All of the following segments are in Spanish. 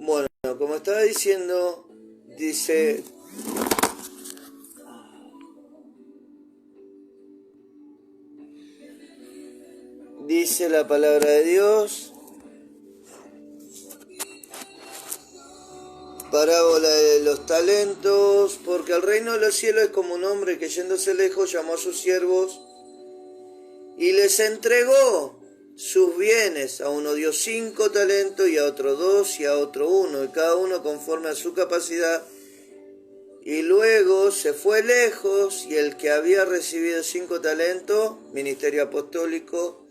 Bueno, como estaba diciendo, dice la palabra de Dios, parábola de los talentos, porque el reino de los cielos es como un hombre que yéndose lejos llamó a sus siervos y les entregó sus bienes. A uno dio 5 talentos y a otro 2 y a otro 1, y cada uno conforme a su capacidad. Y luego se fue lejos, y el que había recibido 5 talentos, ministerio apostólico,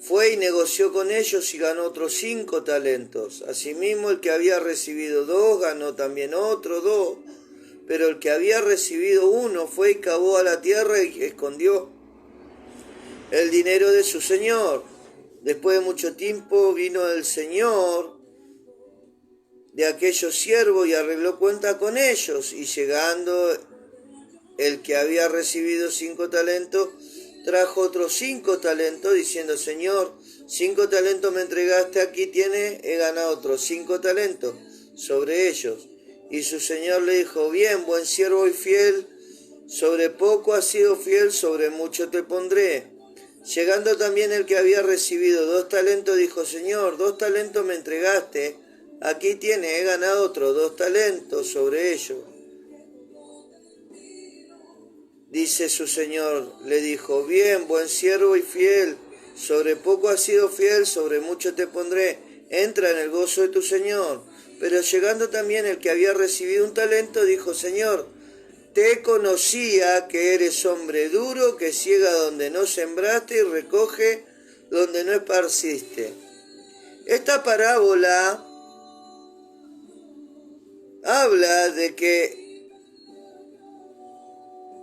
fue y negoció con ellos y ganó otros 5 talentos. Asimismo, el que había recibido 2 ganó también otro 2. Pero el que había recibido 1 fue y cavó a la tierra y escondió el dinero de su señor. Después de mucho tiempo vino el señor de aquellos siervos y arregló cuenta con ellos. Y llegando el que había recibido 5 talentos, trajo otros 5 talentos, diciendo: Señor, 5 talentos me entregaste, aquí tiene, he ganado otros 5 talentos sobre ellos. Y su señor le dijo: bien, buen siervo y fiel, sobre poco has sido fiel, sobre mucho te pondré. Llegando también el que había recibido 2 talentos, dijo: Señor, 2 talentos me entregaste, aquí tiene, he ganado otros 2 talentos sobre ellos. Dice su señor, le dijo: bien, buen siervo y fiel, sobre poco has sido fiel, sobre mucho te pondré, entra en el gozo de tu señor. Pero llegando también el que había recibido 1 talento, dijo: Señor, te conocía que eres hombre duro, que ciega donde no sembraste y recoge donde no esparciste. Esta parábola habla de que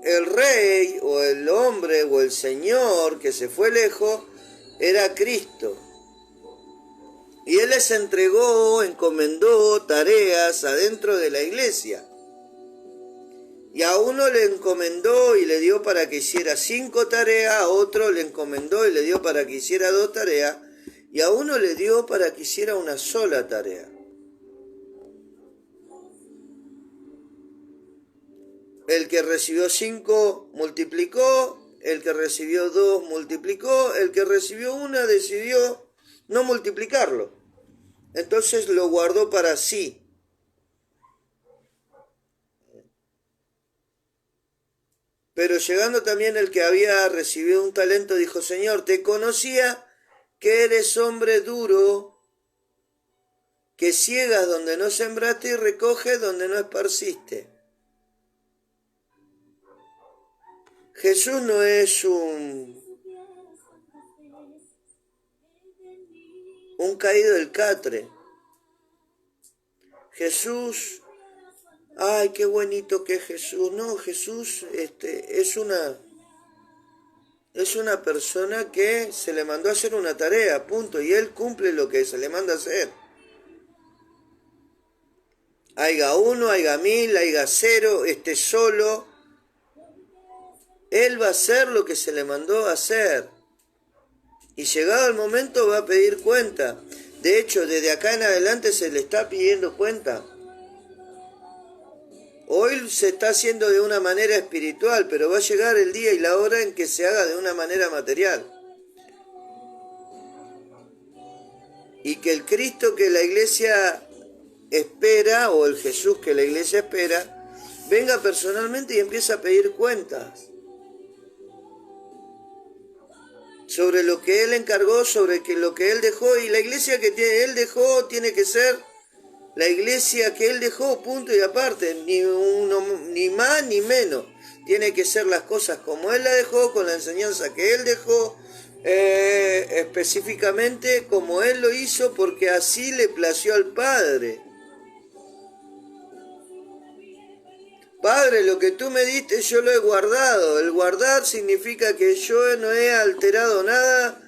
el rey o el hombre o el señor que se fue lejos era Cristo. Y Él les entregó, encomendó tareas adentro de la iglesia. Y a uno le encomendó y le dio para que hiciera 5 tareas, a otro le encomendó y le dio para que hiciera 2 tareas, y a uno le dio para que hiciera una sola tarea. El que recibió 5 multiplicó, el que recibió 2 multiplicó, el que recibió 1 decidió no multiplicarlo. Entonces lo guardó para sí. Pero llegando también el que había recibido 1 talento, dijo: Señor, te conocía que eres hombre duro, que ciegas donde no sembraste y recoges donde no esparciste. Jesús no es un caído del catre. Jesús, ay, qué bonito que es Jesús. No, Jesús es una persona que se le mandó a hacer una tarea, punto, y Él cumple lo que se le manda a hacer. Haiga 1, haiga 1000, haiga 0, esté solo, Él va a hacer lo que se le mandó a hacer. Y llegado el momento va a pedir cuenta. De hecho, desde acá en adelante se le está pidiendo cuenta. Hoy se está haciendo de una manera espiritual, pero va a llegar el día y la hora en que se haga de una manera material. Y que el Cristo que la iglesia espera, o el Jesús que la iglesia espera, venga personalmente y empiece a pedir cuentas sobre lo que Él encargó, sobre lo que Él dejó. Y la iglesia que Él dejó tiene que ser la iglesia que Él dejó, punto y aparte, ni más ni menos. Tiene que ser las cosas como Él la dejó, con la enseñanza que Él dejó, específicamente como Él lo hizo, porque así le plació al Padre. Padre, lo que tú me diste yo lo he guardado. El guardar significa que yo no he alterado nada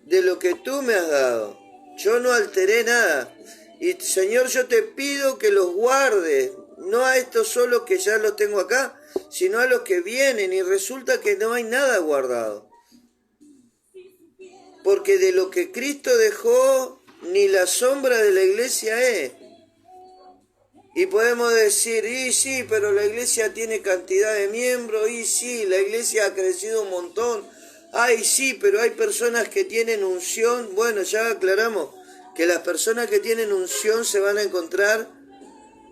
de lo que tú me has dado. Yo no alteré nada. Y Señor, yo te pido que los guardes, no a estos solo que ya los tengo acá, sino a los que vienen, y resulta que no hay nada guardado. Porque de lo que Cristo dejó ni la sombra de la iglesia es. Y podemos decir, y sí, pero la iglesia tiene cantidad de miembros, y sí, la iglesia ha crecido un montón. Ay, sí, pero hay personas que tienen unción. Bueno, ya aclaramos que las personas que tienen unción se van a encontrar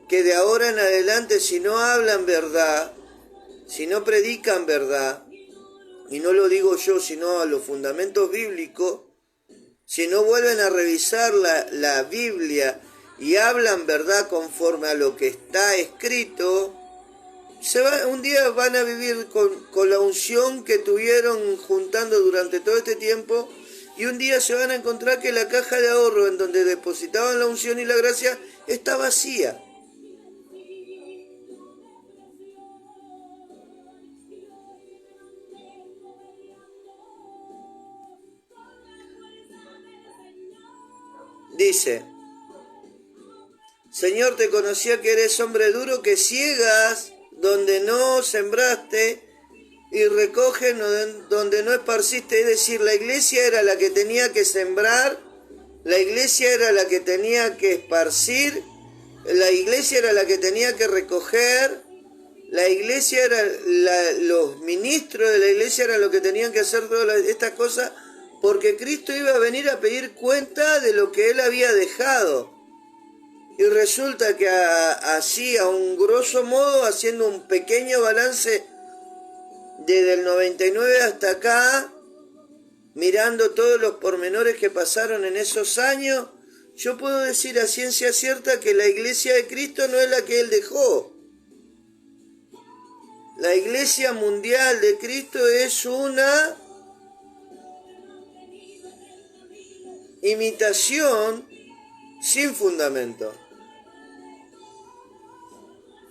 que de ahora en adelante, si no hablan verdad, si no predican verdad, y no lo digo yo, sino a los fundamentos bíblicos, si no vuelven a revisar la Biblia y hablan verdad conforme a lo que está escrito, un día van a vivir con la unción que tuvieron juntando durante todo este tiempo, y un día se van a encontrar que la caja de ahorro en donde depositaban la unción y la gracia está vacía. Dice, Señor, te conocía que eres hombre duro, que ciegas donde no sembraste y recoges donde no esparciste. Es decir, la iglesia era la que tenía que sembrar, la iglesia era la que tenía que esparcir, la iglesia era la que tenía que recoger, la iglesia era, los ministros de la iglesia eran los que tenían que hacer todas estas cosas, porque Cristo iba a venir a pedir cuenta de lo que Él había dejado. Y resulta que así, a un grosso modo, haciendo un pequeño balance desde el 99 hasta acá, mirando todos los pormenores que pasaron en esos años, yo puedo decir a ciencia cierta que la iglesia de Cristo no es la que Él dejó. La iglesia mundial de Cristo es una imitación sin fundamento,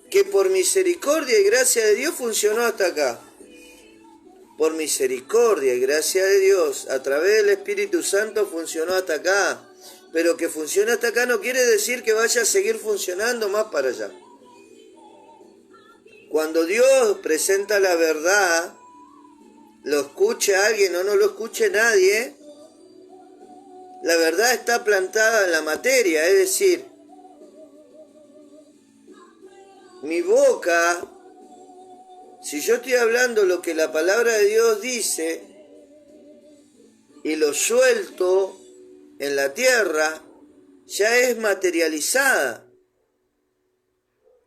que por misericordia y gracia de Dios funcionó hasta acá. Por misericordia y gracia de Dios, a través del Espíritu Santo funcionó hasta acá. Pero que funcione hasta acá no quiere decir que vaya a seguir funcionando más para allá. Cuando Dios presenta la verdad, lo escuche alguien o no lo escuche nadie, la verdad está plantada en la materia, es decir, mi boca, si yo estoy hablando lo que la palabra de Dios dice y lo suelto en la tierra, ya es materializada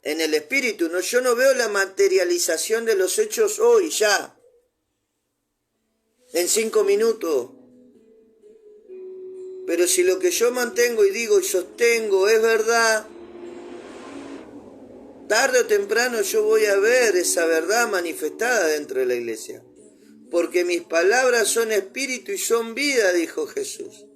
en el espíritu. No, yo no veo la materialización de los hechos hoy, ya, en 5 minutos. Pero si lo que yo mantengo y digo y sostengo es verdad, tarde o temprano yo voy a ver esa verdad manifestada dentro de la iglesia. Porque mis palabras son espíritu y son vida, dijo Jesús.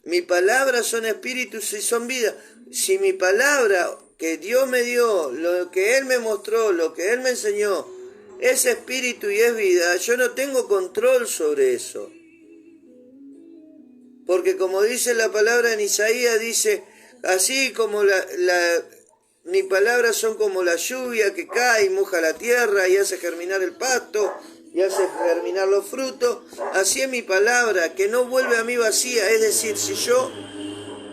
Mis palabras son espíritu y son vida. Si mi palabra que Dios me dio, lo que Él me mostró, lo que Él me enseñó, es espíritu y es vida, yo no tengo control sobre eso. Porque como dice la palabra en Isaías, dice, así como mis palabras son como la lluvia que cae y moja la tierra y hace germinar el pasto y hace germinar los frutos, así es mi palabra, que no vuelve a mí vacía. Es decir, si yo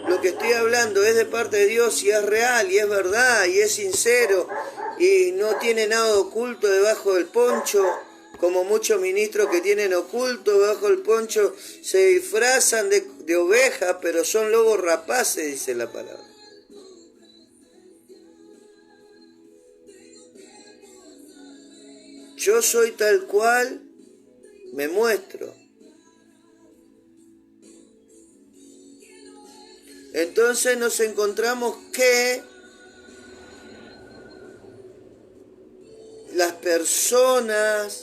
lo que estoy hablando es de parte de Dios y es real y es verdad y es sincero y no tiene nada oculto debajo del poncho, como muchos ministros que tienen oculto debajo del poncho, se disfrazan de ovejas, pero son lobos rapaces, dice la palabra. Yo soy tal cual me muestro. Entonces nos encontramos que las personas,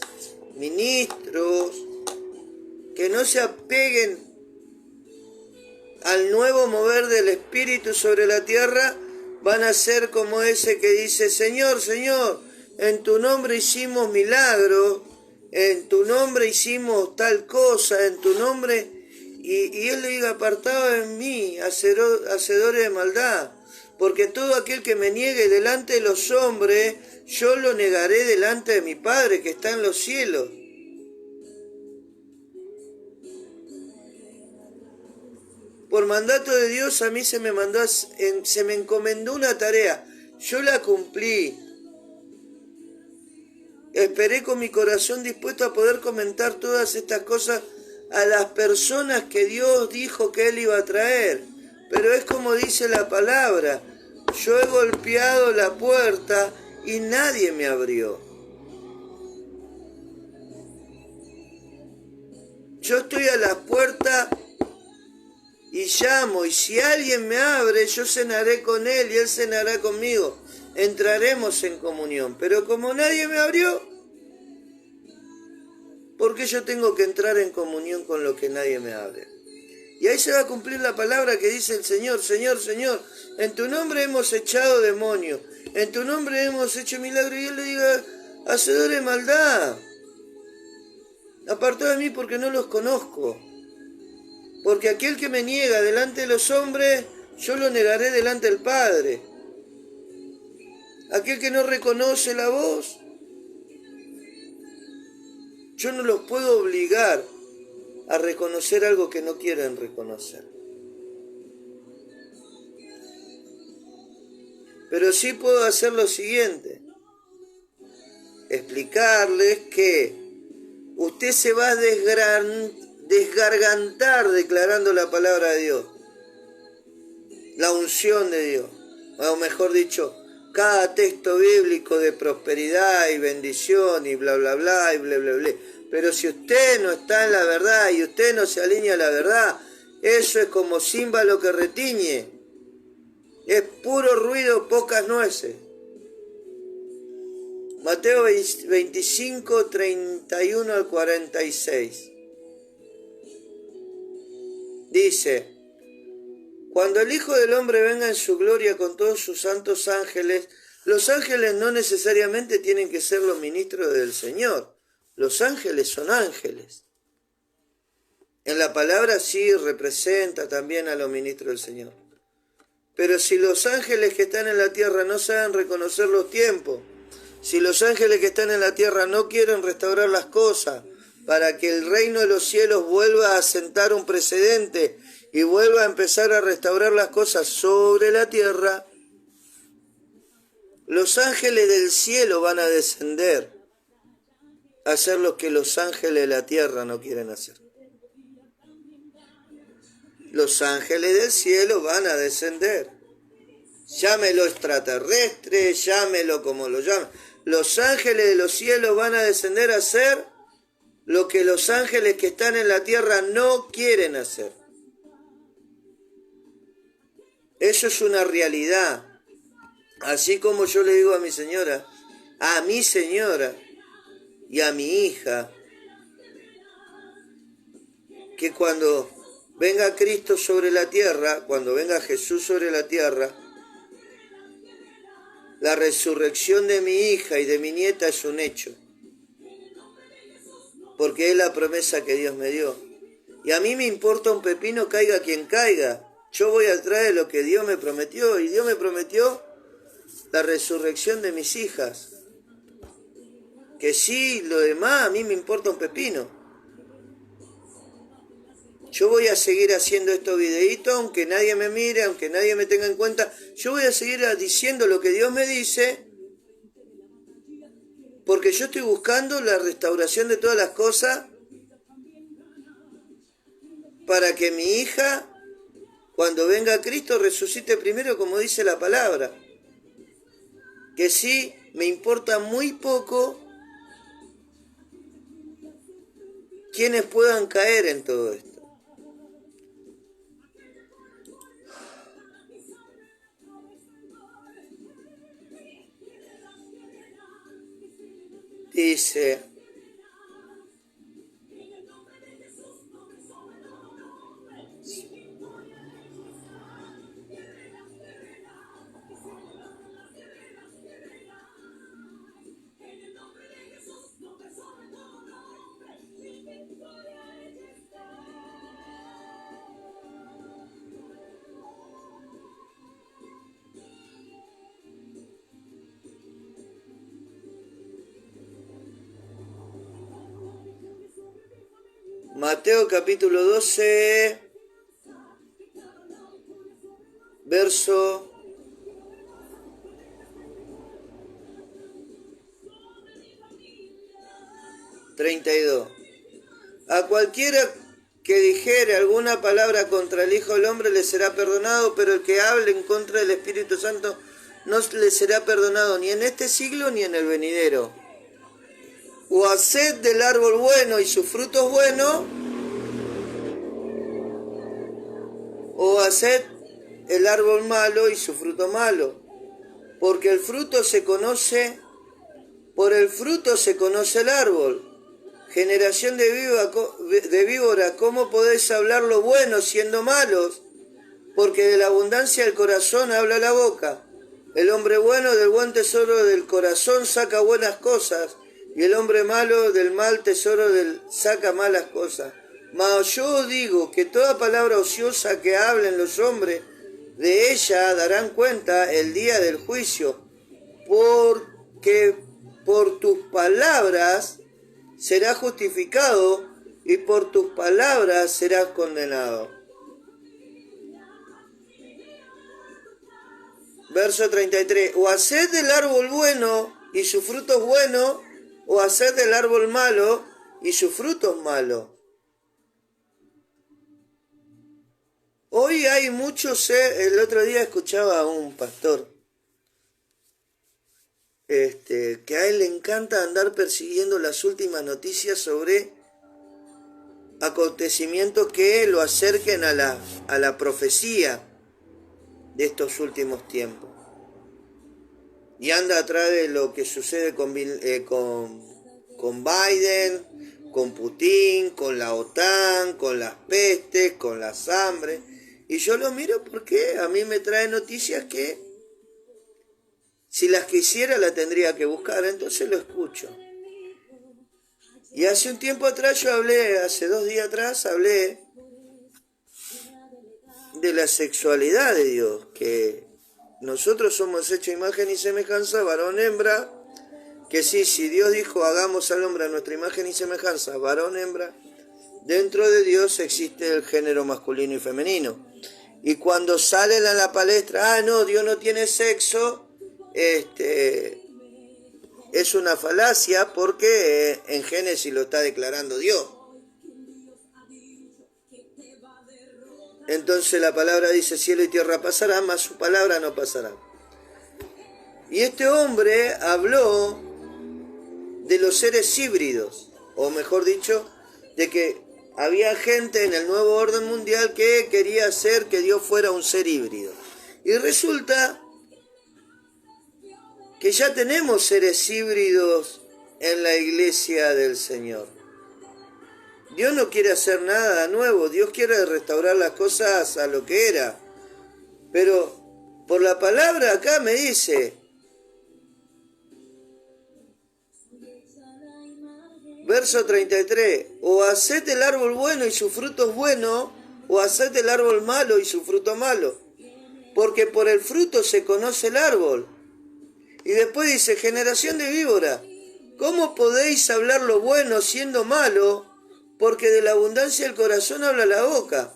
ministros, que no se apeguen al nuevo mover del Espíritu sobre la tierra, van a ser como ese que dice, Señor, Señor, en tu nombre hicimos milagros, en tu nombre hicimos tal cosa, en tu nombre, y él le diga, apartado de mí, hacedores de maldad, porque todo aquel que me niegue delante de los hombres, yo lo negaré delante de mi Padre que está en los cielos. Por mandato de Dios a mí se me encomendó una tarea. Yo la cumplí. Esperé con mi corazón dispuesto a poder comentar todas estas cosas a las personas que Dios dijo que Él iba a traer. Pero es como dice la palabra, yo he golpeado la puerta y nadie me abrió. Yo estoy a la puerta y llamo, y si alguien me abre, yo cenaré con Él y Él cenará conmigo. Entraremos en comunión. Pero como nadie me abrió, ¿por qué yo tengo que entrar en comunión con lo que nadie me abre? Y ahí se va a cumplir la palabra que dice el Señor, Señor, Señor, en tu nombre hemos echado demonios, en tu nombre hemos hecho milagros. Y Él le diga, hacedores de maldad, apartad de mí porque no los conozco. Porque aquel que me niega delante de los hombres, yo lo negaré delante del Padre. Aquel que no reconoce la voz, yo no los puedo obligar a reconocer algo que no quieren reconocer. Pero sí puedo hacer lo siguiente, explicarles que usted se va a desgargantar declarando la palabra de Dios, la unción de Dios, o mejor dicho, cada texto bíblico de prosperidad y bendición y bla, bla, bla, y bla, bla, bla. Pero si usted no está en la verdad y usted no se alinea a la verdad, eso es como címbalo que retiñe. Es puro ruido, pocas nueces. Mateo 25, 31 al 46. Dice, cuando el Hijo del Hombre venga en su gloria con todos sus santos ángeles, los ángeles no necesariamente tienen que ser los ministros del Señor. Los ángeles son ángeles. En la palabra sí representa también a los ministros del Señor. Pero si los ángeles que están en la tierra no saben reconocer los tiempos, si los ángeles que están en la tierra no quieren restaurar las cosas para que el reino de los cielos vuelva a sentar un precedente y vuelva a empezar a restaurar las cosas sobre la tierra, los ángeles del cielo van a descender a hacer lo que los ángeles de la tierra no quieren hacer. Los ángeles del cielo van a descender. Llámelo extraterrestre, llámelo como lo llamen. Los ángeles de los cielos van a descender a hacer lo que los ángeles que están en la tierra no quieren hacer. Eso es una realidad. Así como yo le digo a mi señora y a mi hija, que cuando venga Cristo sobre la tierra, cuando venga Jesús sobre la tierra, la resurrección de mi hija y de mi nieta es un hecho. Porque es la promesa que Dios me dio. Y a mí me importa un pepino, caiga quien caiga. Yo voy atrás de lo que Dios me prometió. Y Dios me prometió la resurrección de mis hijas. Que sí, lo demás a mí me importa un pepino. Yo voy a seguir haciendo estos videitos, aunque nadie me mire, aunque nadie me tenga en cuenta. Yo voy a seguir diciendo lo que Dios me dice, porque yo estoy buscando la restauración de todas las cosas para que mi hija, cuando venga Cristo, resucite primero, como dice la palabra. Que sí, me importa muy poco quienes puedan caer en todo esto. Dice, Mateo capítulo 12, verso 32. A cualquiera que dijere alguna palabra contra el Hijo del Hombre le será perdonado, pero el que hable en contra del Espíritu Santo no le será perdonado ni en este siglo ni en el venidero. O haced del árbol bueno y sus frutos buenos, o haced el árbol malo y su fruto malo, porque el fruto se conoce, por el fruto se conoce el árbol. Generación de víbora, ¿cómo podéis hablar lo bueno siendo malos? Porque de la abundancia del corazón habla la boca. El hombre bueno del buen tesoro del corazón saca buenas cosas, y el hombre malo del mal tesoro saca malas cosas. Mas yo digo que toda palabra ociosa que hablen los hombres, de ella darán cuenta el día del juicio, porque por tus palabras serás justificado y por tus palabras serás condenado. Verso 33. O haced del árbol bueno y sus frutos buenos, o haced del árbol malo y sus frutos malos. Hoy hay muchos, el otro día escuchaba a un pastor, que a él le encanta andar persiguiendo las últimas noticias sobre acontecimientos que lo acerquen a la profecía de estos últimos tiempos. Y anda atrás de lo que sucede con Biden, con Putin, con la OTAN, con las pestes, con las hambres. Y yo lo miro porque a mí me trae noticias que si las quisiera la tendría que buscar, entonces lo escucho. Y hace un tiempo atrás hace 2 días atrás, hablé de la sexualidad de Dios, que nosotros somos hechos a imagen y semejanza, varón, hembra, que sí, si Dios dijo hagamos al hombre a nuestra imagen y semejanza, varón, hembra, dentro de Dios existe el género masculino y femenino. Y cuando salen a la palestra, no, Dios no tiene sexo, es una falacia porque en Génesis lo está declarando Dios. Entonces la palabra dice cielo y tierra pasarán, mas su palabra no pasará. Y este hombre habló de los seres híbridos, o mejor dicho, de que había gente en el nuevo orden mundial que quería hacer que Dios fuera un ser híbrido. Y resulta que ya tenemos seres híbridos en la iglesia del Señor. Dios no quiere hacer nada nuevo, Dios quiere restaurar las cosas a lo que era. Pero por la palabra acá me dice, verso 33, o haced el árbol bueno y sus frutos buenos, o haced el árbol malo y su fruto malo, porque por el fruto se conoce el árbol. Y después dice, generación de víbora, ¿cómo podéis hablar lo bueno siendo malo? Porque de la abundancia del corazón habla la boca.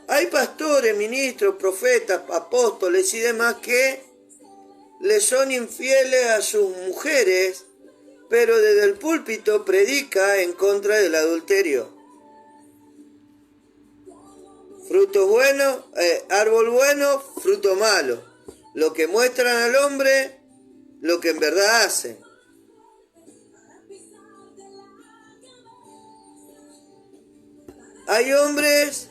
Hay pastores, ministros, profetas, apóstoles y demás que le son infieles a sus mujeres, pero desde el púlpito predica en contra del adulterio. Frutos buenos, árbol bueno, fruto malo. Lo que muestran al hombre, lo que en verdad hacen. Hay hombres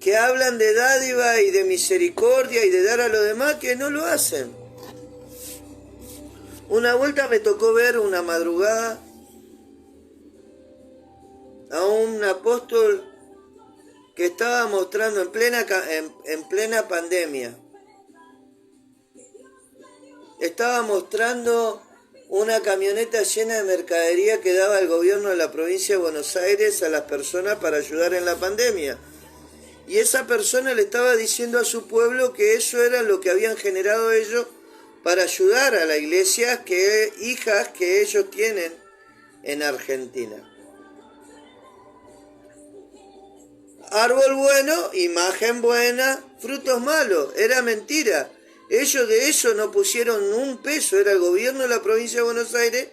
que hablan de dádiva y de misericordia y de dar a los demás que no lo hacen. Una vuelta me tocó ver una madrugada a un apóstol que estaba mostrando en plena pandemia. Estaba mostrando una camioneta llena de mercadería que daba el gobierno de la provincia de Buenos Aires a las personas para ayudar en la pandemia. Y esa persona le estaba diciendo a su pueblo que eso era lo que habían generado ellos para ayudar a la iglesia, hijas que ellos tienen en Argentina. Árbol bueno, imagen buena, frutos malos. Era mentira. Ellos de eso no pusieron un peso. Era el gobierno de la provincia de Buenos Aires,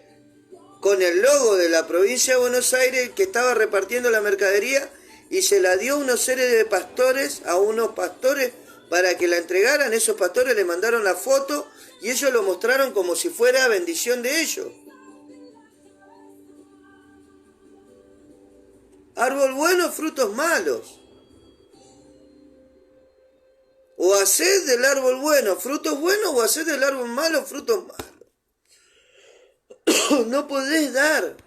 con el logo de la provincia de Buenos Aires, que estaba repartiendo la mercadería y se la dio a una serie de pastores, a unos pastores, para que la entregaran. Esos pastores le mandaron la foto y ellos lo mostraron como si fuera bendición de ellos. Árbol bueno, frutos malos. O haced del árbol bueno frutos buenos, o haced del árbol malo frutos malos. No podés dar.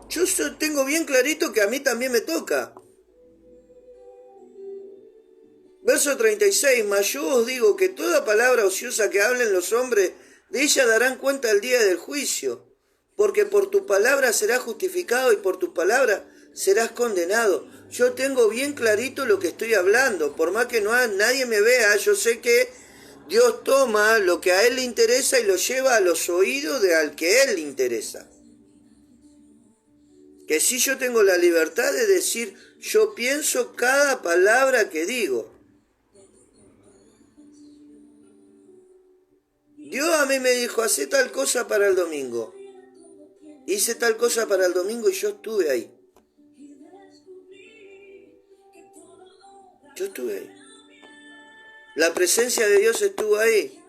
Yo tengo bien clarito que a mí también me toca. Verso 36, mas yo os digo que toda palabra ociosa que hablen los hombres, de ella darán cuenta el día del juicio, porque por tu palabra serás justificado y por tu palabra serás condenado. Yo tengo bien clarito lo que estoy hablando, por más que nadie me vea, yo sé que Dios toma lo que a Él le interesa y lo lleva a los oídos de al que Él le interesa. Que sí, yo tengo la libertad de decir, yo pienso cada palabra que digo. Dios a mí me dijo, hacé tal cosa para el domingo. Hice tal cosa para el domingo y yo estuve ahí. Yo estuve ahí. La presencia de Dios estuvo ahí.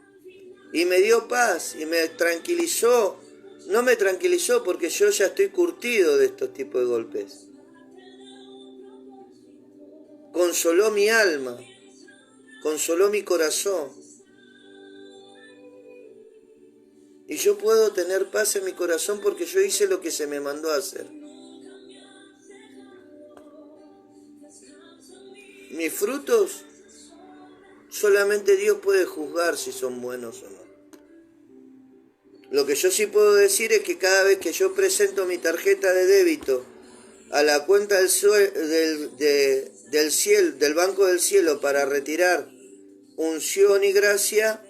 Y me dio paz y me tranquilizó. No me tranquilizó porque yo ya estoy curtido de estos tipos de golpes. Consoló mi alma. Consoló mi corazón. Y yo puedo tener paz en mi corazón porque yo hice lo que se me mandó a hacer. Mis frutos, solamente Dios puede juzgar si son buenos o no. Lo que yo sí puedo decir es que cada vez que yo presento mi tarjeta de débito a la cuenta del cielo, del Banco del Cielo, para retirar unción y gracia,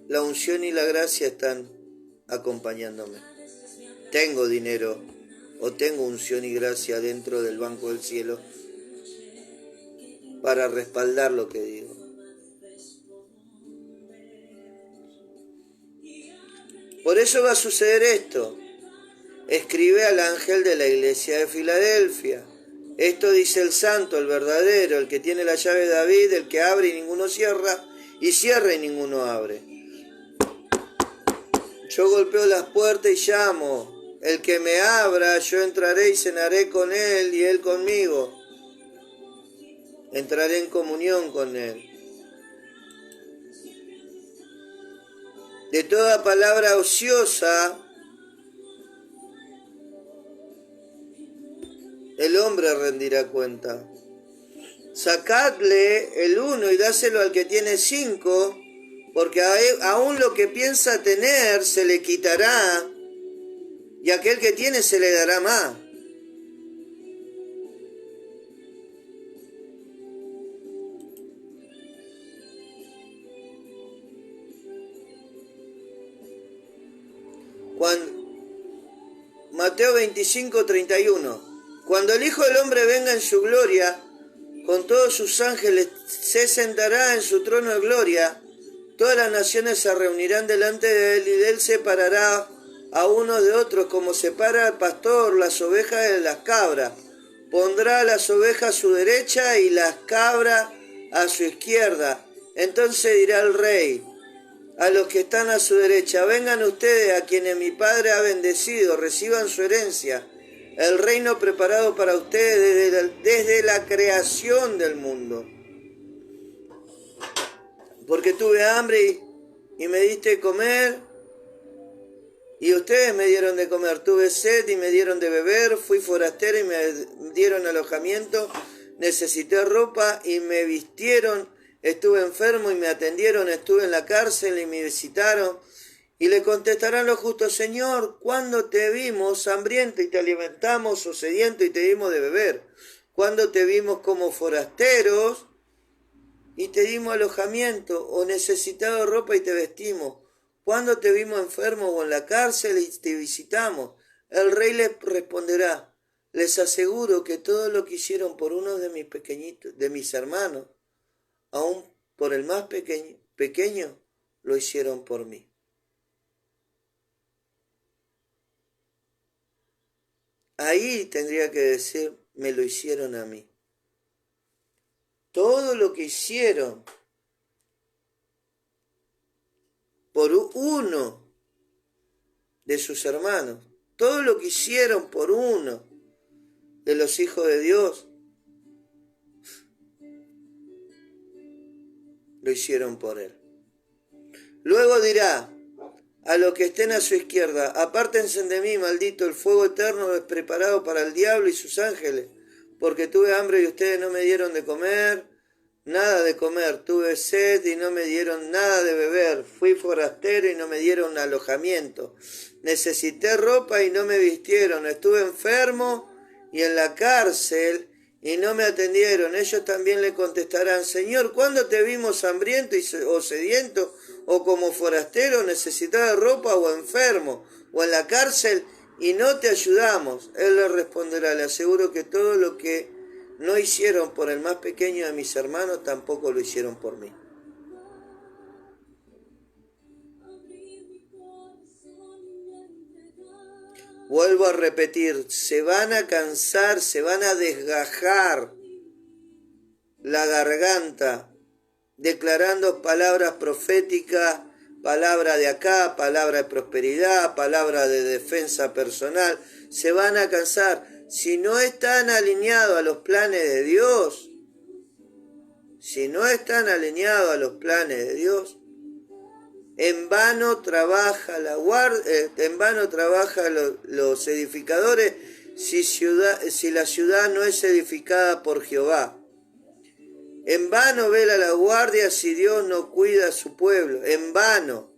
la unción y la gracia están acompañándome. Tengo dinero o tengo unción y gracia dentro del Banco del Cielo para respaldar lo que digo. Por eso va a suceder esto. Escribe al ángel de la iglesia de Filadelfia. Esto dice el santo, el verdadero, el que tiene la llave de David, el que abre y ninguno cierra, y cierra y ninguno abre. Yo golpeo las puertas y llamo. El que me abra, yo entraré y cenaré con él y él conmigo. Entraré en comunión con él. De toda palabra ociosa, el hombre rendirá cuenta. Sacadle el 1 y dáselo al que tiene 5, porque aún lo que piensa tener se le quitará, y aquel que tiene se le dará más. Mateo 25:31. Cuando el Hijo del Hombre venga en su gloria, con todos sus ángeles, se sentará en su trono de gloria. Todas las naciones se reunirán delante de él y de él separará a unos de otros, como separa al pastor las ovejas de las cabras. Pondrá a las ovejas a su derecha y las cabras a su izquierda. Entonces dirá el rey a los que están a su derecha: vengan ustedes, a quienes mi Padre ha bendecido, reciban su herencia, el reino preparado para ustedes desde la creación del mundo. Porque tuve hambre y me diste de comer, y ustedes me dieron de comer. Tuve sed y me dieron de beber. Fui forastero y me dieron alojamiento. Necesité ropa y me vistieron. Estuve enfermo y me atendieron. Estuve en la cárcel y me visitaron. Y le contestarán los justos: Señor, ¿cuándo te vimos hambriento y te alimentamos, o sediento y te dimos de beber? ¿Cuándo te vimos como forasteros y te dimos alojamiento, o necesitado de ropa y te vestimos? ¿Cuándo te vimos enfermo o en la cárcel y te visitamos? El rey les responderá: Les aseguro que todo lo que hicieron por uno de mis pequeñitos, de mis hermanos, aún por el más pequeño, lo hicieron por mí. Ahí tendría que decir, me lo hicieron a mí. Todo lo que hicieron por uno de sus hermanos, todo lo que hicieron por uno de los hijos de Dios, lo hicieron por él. Luego dirá a los que estén a su izquierda, apártense de mí, maldito, el fuego eterno es preparado para el diablo y sus ángeles, porque tuve hambre y ustedes no me dieron de comer, nada de comer, tuve sed y no me dieron nada de beber, fui forastero y no me dieron alojamiento, necesité ropa y no me vistieron, estuve enfermo y en la cárcel y no me atendieron. Ellos también le contestarán, Señor, ¿cuándo te vimos hambriento o sediento, o como forastero, necesitado de ropa, o enfermo, o en la cárcel, y no te ayudamos? Él le responderá, le aseguro que todo lo que no hicieron por el más pequeño de mis hermanos, tampoco lo hicieron por mí. Vuelvo a repetir, se van a cansar, se van a desgajar la garganta, declarando palabras proféticas, palabra de acá, palabra de prosperidad, palabra de defensa personal. Se van a cansar. Si no están alineados a los planes de Dios, en vano trabaja en vano trabajan los edificadores si la ciudad no es edificada por Jehová. En vano vela la guardia si Dios no cuida a su pueblo. En vano.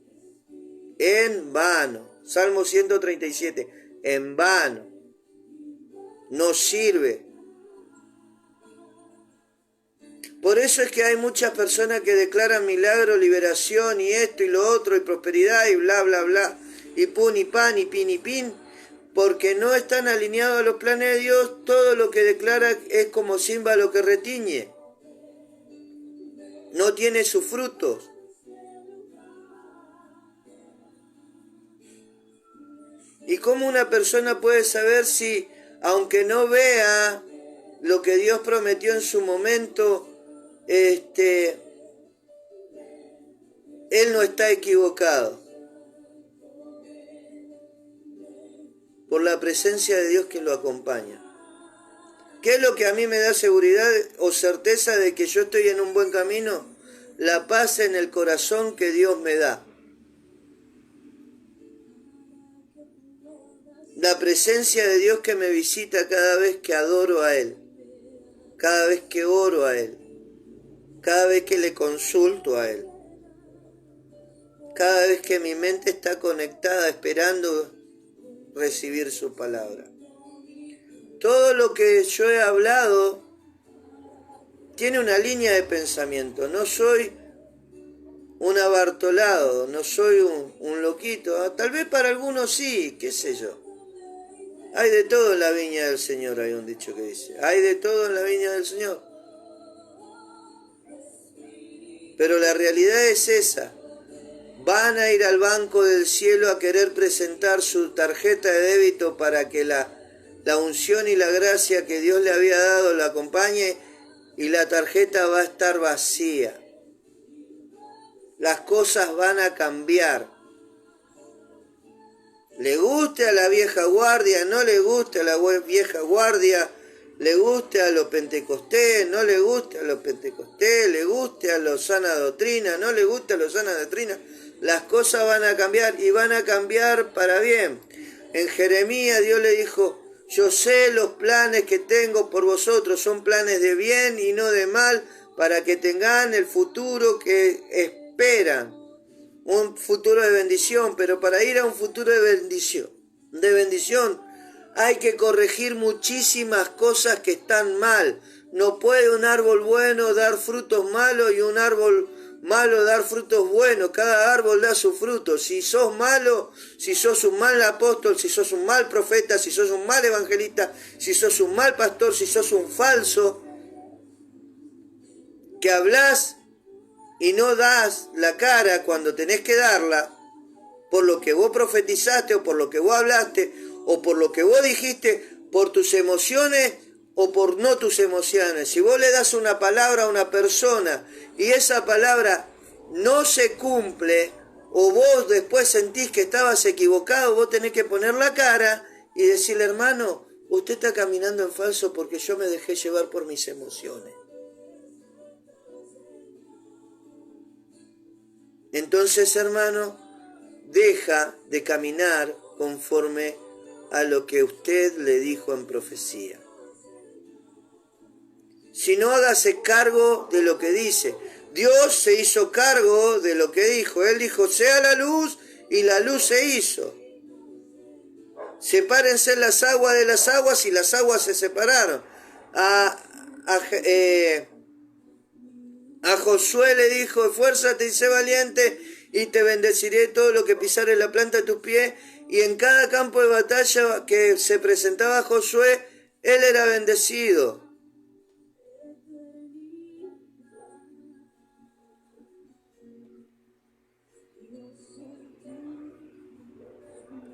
Salmo 137. En vano. No sirve. Por eso es que hay muchas personas que declaran milagro, liberación y esto y lo otro y prosperidad y bla, bla, bla. Y pun y pan y pin y pin. Porque no están alineados a los planes de Dios. Todo lo que declara es como címbalo que retiñe. No tiene sus frutos. ¿Y cómo una persona puede saber si, aunque no vea lo que Dios prometió en su momento, él no está equivocado? Por la presencia de Dios que lo acompaña. ¿Qué es lo que a mí me da seguridad o certeza de que yo estoy en un buen camino? La paz en el corazón que Dios me da. La presencia de Dios que me visita cada vez que adoro a Él. Cada vez que oro a Él. Cada vez que le consulto a Él. Cada vez que mi mente está conectada esperando recibir su palabra. Todo lo que yo he hablado tiene una línea de pensamiento. No soy un abartolado, no soy un loquito. Tal vez para algunos sí, qué sé yo. Hay de todo en la viña del Señor, hay un dicho que dice. Hay de todo en la viña del Señor. Pero la realidad es esa. Van a ir al banco del cielo a querer presentar su tarjeta de débito para que la unción y la gracia que Dios le había dado la acompañe, y la tarjeta va a estar vacía. Las cosas van a cambiar. Le guste a la vieja guardia, no le guste a la vieja guardia, le guste a los pentecostés, no le guste a los pentecostés, le guste a los sana doctrina, no le guste a los sana doctrina. Las cosas van a cambiar y van a cambiar para bien. En Jeremías Dios le dijo, yo sé los planes que tengo por vosotros, son planes de bien y no de mal, para que tengan el futuro que esperan. Un futuro de bendición, pero para ir a un futuro de bendición hay que corregir muchísimas cosas que están mal. No puede un árbol bueno dar frutos malos y un árbol malo dar frutos buenos, cada árbol da su fruto. Si sos malo, si sos un mal apóstol, si sos un mal profeta, si sos un mal evangelista, si sos un mal pastor, si sos un falso, que hablás y no das la cara cuando tenés que darla, por lo que vos profetizaste o por lo que vos hablaste o por lo que vos dijiste, por tus emociones o por no tus emociones. Si vos le das una palabra a una persona y esa palabra no se cumple o vos después sentís que estabas equivocado, vos tenés que poner la cara y decirle, hermano, usted está caminando en falso porque yo me dejé llevar por mis emociones. Entonces, hermano, deja de caminar conforme a lo que usted le dijo en profecía. Si no, hágase cargo de lo que dice. Dios se hizo cargo de lo que dijo. Él dijo, sea la luz, y la luz se hizo. Sepárense las aguas de las aguas, y las aguas se separaron. A Josué le dijo, esfuérzate y sé valiente, y te bendeciré todo lo que pisare la planta de tus pies. Y en cada campo de batalla que se presentaba Josué, él era bendecido.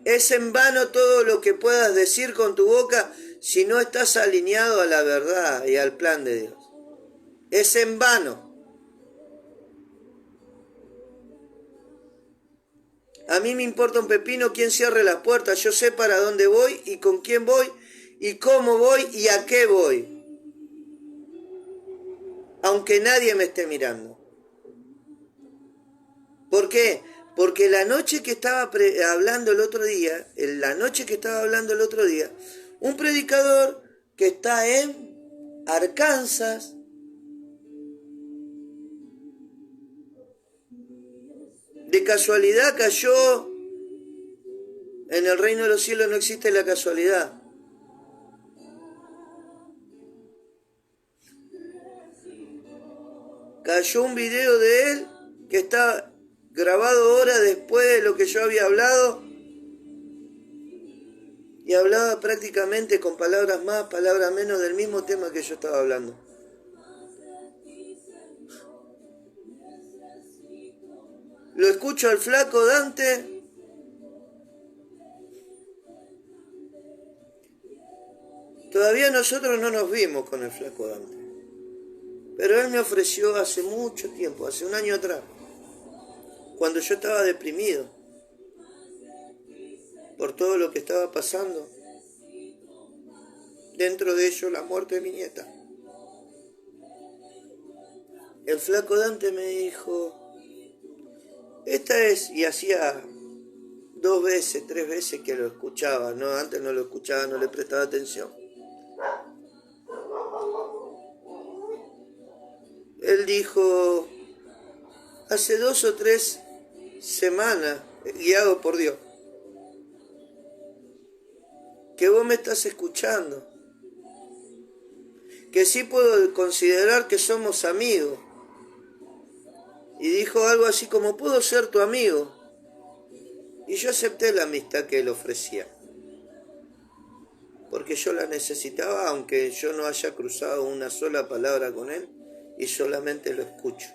Es en vano todo lo que puedas decir con tu boca si no estás alineado a la verdad y al plan de Dios. Es en vano. A mí me importa un pepino quién cierre las puertas. Yo sé para dónde voy y con quién voy y cómo voy y a qué voy. Aunque nadie me esté mirando. ¿Por qué? Porque la noche que estaba hablando el otro día, un predicador que está en Arkansas, de casualidad cayó. En el reino de los cielos no existe la casualidad. Cayó un video de él que está grabado horas después de lo que yo había hablado, y hablaba prácticamente con palabras más, palabras menos del mismo tema que yo estaba hablando. Lo escucho al flaco Dante Todavía nosotros no nos vimos con el flaco Dante, pero él me ofreció hace mucho tiempo, hace un año atrás, cuando yo estaba deprimido por todo lo que estaba pasando, dentro de ello la muerte de mi nieta. El flaco Dante me dijo, esta es, y hacía 2 veces, 3 veces que lo escuchaba, no, antes no lo escuchaba, no le prestaba atención. Él dijo, hace 2 o 3 semanas, guiado por Dios, que vos me estás escuchando, que sí puedo considerar que somos amigos. Y dijo algo así como, puedo ser tu amigo. Y yo acepté la amistad que él ofrecía, porque yo la necesitaba, aunque yo no haya cruzado una sola palabra con él y solamente lo escucho.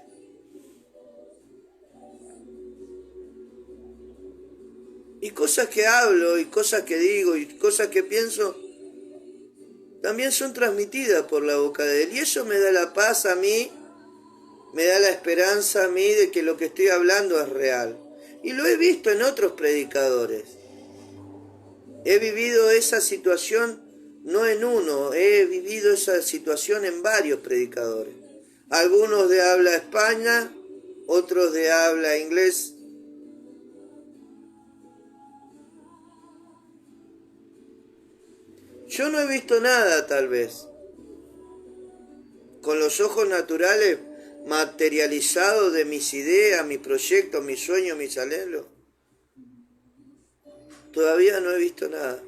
Y cosas que hablo, y cosas que digo, y cosas que pienso, también son transmitidas por la boca de él. Y eso me da la paz a mí, me da la esperanza a mí de que lo que estoy hablando es real. Y lo he visto en otros predicadores. He vivido esa situación no en uno, he vivido esa situación en varios predicadores. Algunos de habla hispana, otros de habla inglés. Yo no he visto nada, tal vez, con los ojos naturales materializados de mis ideas, mis proyectos, mis sueños, mis anhelos. Todavía no he visto nada.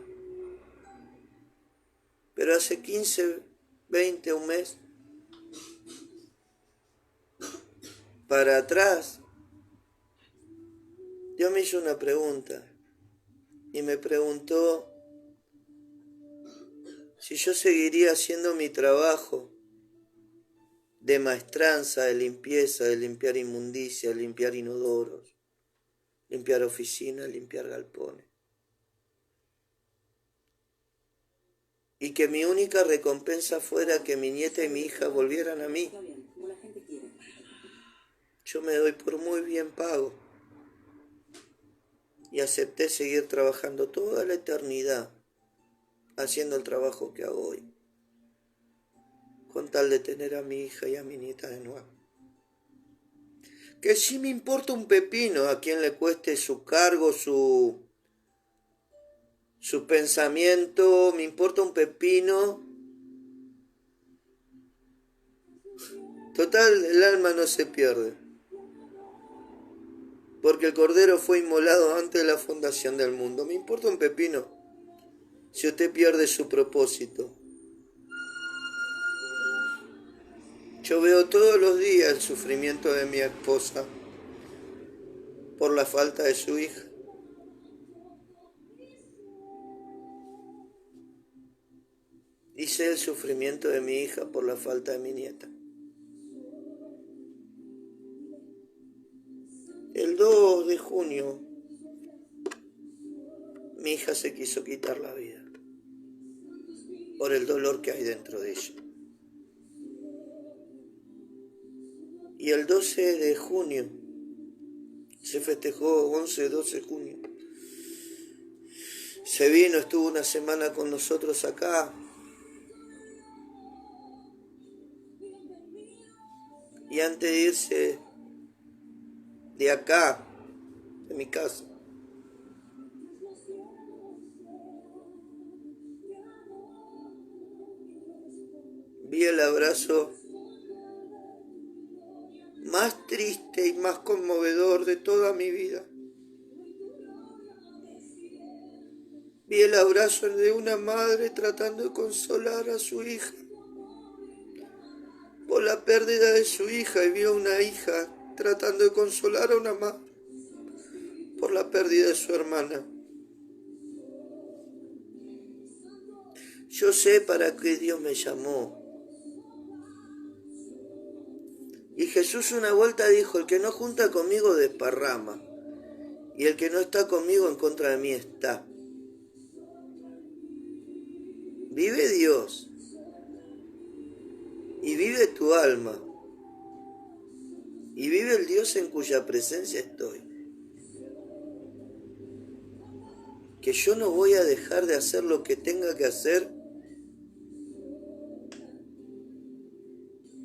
Pero hace 15, 20, un mes, para atrás, Dios me hizo una pregunta y me preguntó si yo seguiría haciendo mi trabajo de maestranza, de limpieza, de limpiar inmundicia, de limpiar inodoros, limpiar oficinas, limpiar galpones. Y que mi única recompensa fuera que mi nieta y mi hija volvieran a mí. Yo me doy por muy bien pago. Y acepté seguir trabajando toda la eternidad, haciendo el trabajo que hago hoy, con tal de tener a mi hija y a mi nieta de nuevo. Que sí me importa un pepino a quien le cueste su cargo, su pensamiento, me importa un pepino. Total, el alma no se pierde, porque el Cordero fue inmolado antes de la fundación del mundo. Me importa un pepino si usted pierde su propósito. Yo veo todos los días el sufrimiento de mi esposa por la falta de su hija. Y sé el sufrimiento de mi hija por la falta de mi nieta. El 2 de junio, mi hija se quiso quitar la vida por el dolor que hay dentro de ella. Y el 12 de junio, se festejó 11-12 de junio. Se vino, estuvo una semana con nosotros acá. Y antes de irse de acá, de mi casa, vi el abrazo más triste y más conmovedor de toda mi vida. Vi el abrazo de una madre tratando de consolar a su hija por la pérdida de su hija, y vi a una hija tratando de consolar a una madre por la pérdida de su hermana. Yo sé para qué Dios me llamó. Y Jesús una vuelta dijo: el que no junta conmigo desparrama, y el que no está conmigo en contra de mí está. Vive Dios y vive tu alma y vive el Dios en cuya presencia estoy. Que yo no voy a dejar de hacer lo que tenga que hacer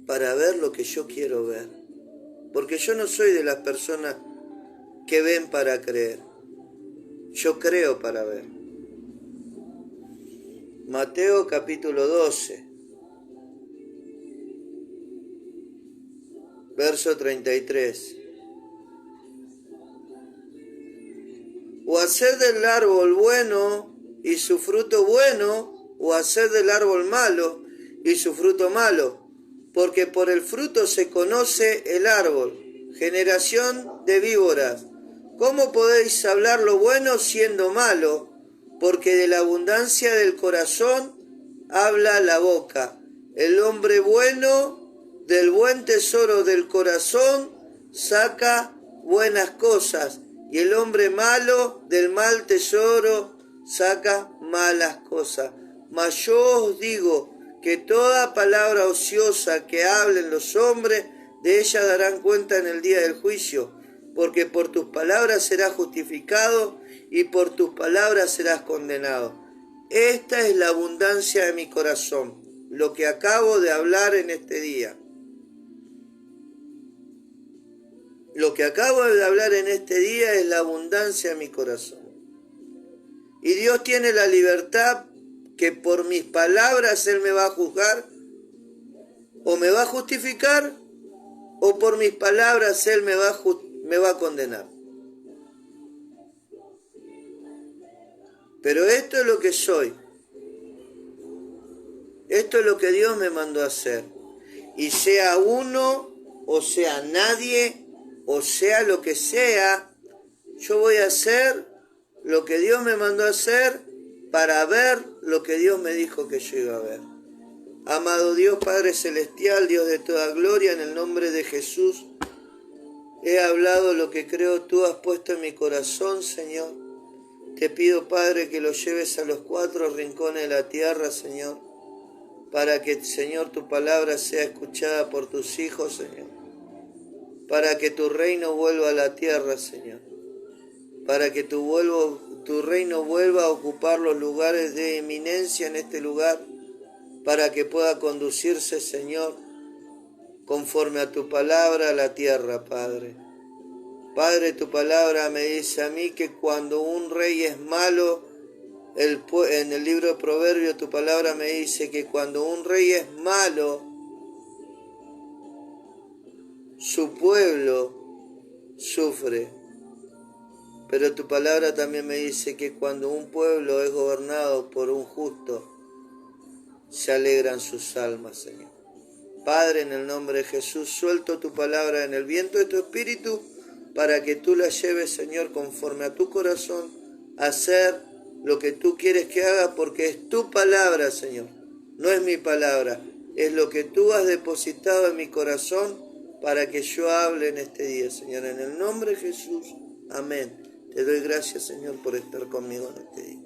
para ver lo que yo quiero ver. Porque yo no soy de las personas que ven para creer. Yo creo para ver. Mateo capítulo 12, verso 33. O hacer del árbol bueno y su fruto bueno, o hacer del árbol malo y su fruto malo, porque por el fruto se conoce el árbol. Generación de víboras, ¿cómo podéis hablar lo bueno siendo malo? Porque de la abundancia del corazón habla la boca. El hombre bueno del buen tesoro del corazón saca buenas cosas, y el hombre malo del mal tesoro saca malas cosas. Mas yo os digo que toda palabra ociosa que hablen los hombres, de ella darán cuenta en el día del juicio, porque por tus palabras serás justificado y por tus palabras serás condenado. Esta es la abundancia de mi corazón, lo que acabo de hablar en este día. Lo que acabo de hablar en este día es la abundancia de mi corazón. Y Dios tiene la libertad que por mis palabras Él me va a juzgar, o me va a justificar, o por mis palabras Él me va a condenar. Pero esto es lo que soy. Esto es lo que Dios me mandó a hacer. Y sea uno o sea nadie, o sea lo que sea, yo voy a hacer lo que Dios me mandó a hacer para ver lo que Dios me dijo que yo iba a ver. Amado Dios, Padre Celestial, Dios de toda gloria, en el nombre de Jesús, he hablado lo que creo tú has puesto en mi corazón, Señor. Te pido, Padre, que lo lleves a los 4 rincones de la tierra, Señor, para que, Señor, tu palabra sea escuchada por tus hijos, Señor, para que tu reino vuelva a la tierra, Señor, para que tu reino vuelva a ocupar los lugares de eminencia en este lugar, para que pueda conducirse, Señor, conforme a tu palabra a la tierra, Padre. Padre, tu palabra me dice a mí que cuando un rey es malo, en el libro de Proverbios tu palabra me dice que cuando un rey es malo, su pueblo sufre. Pero tu palabra también me dice que cuando un pueblo es gobernado por un justo, se alegran sus almas, Señor. Padre, en el nombre de Jesús, suelto tu palabra en el viento de tu espíritu para que tú la lleves, Señor, conforme a tu corazón, a hacer lo que tú quieres que haga, porque es tu palabra, Señor. No es mi palabra, es lo que tú has depositado en mi corazón para que yo hable en este día, Señor. En el nombre de Jesús, amén. Te doy gracias, Señor, por estar conmigo en este día.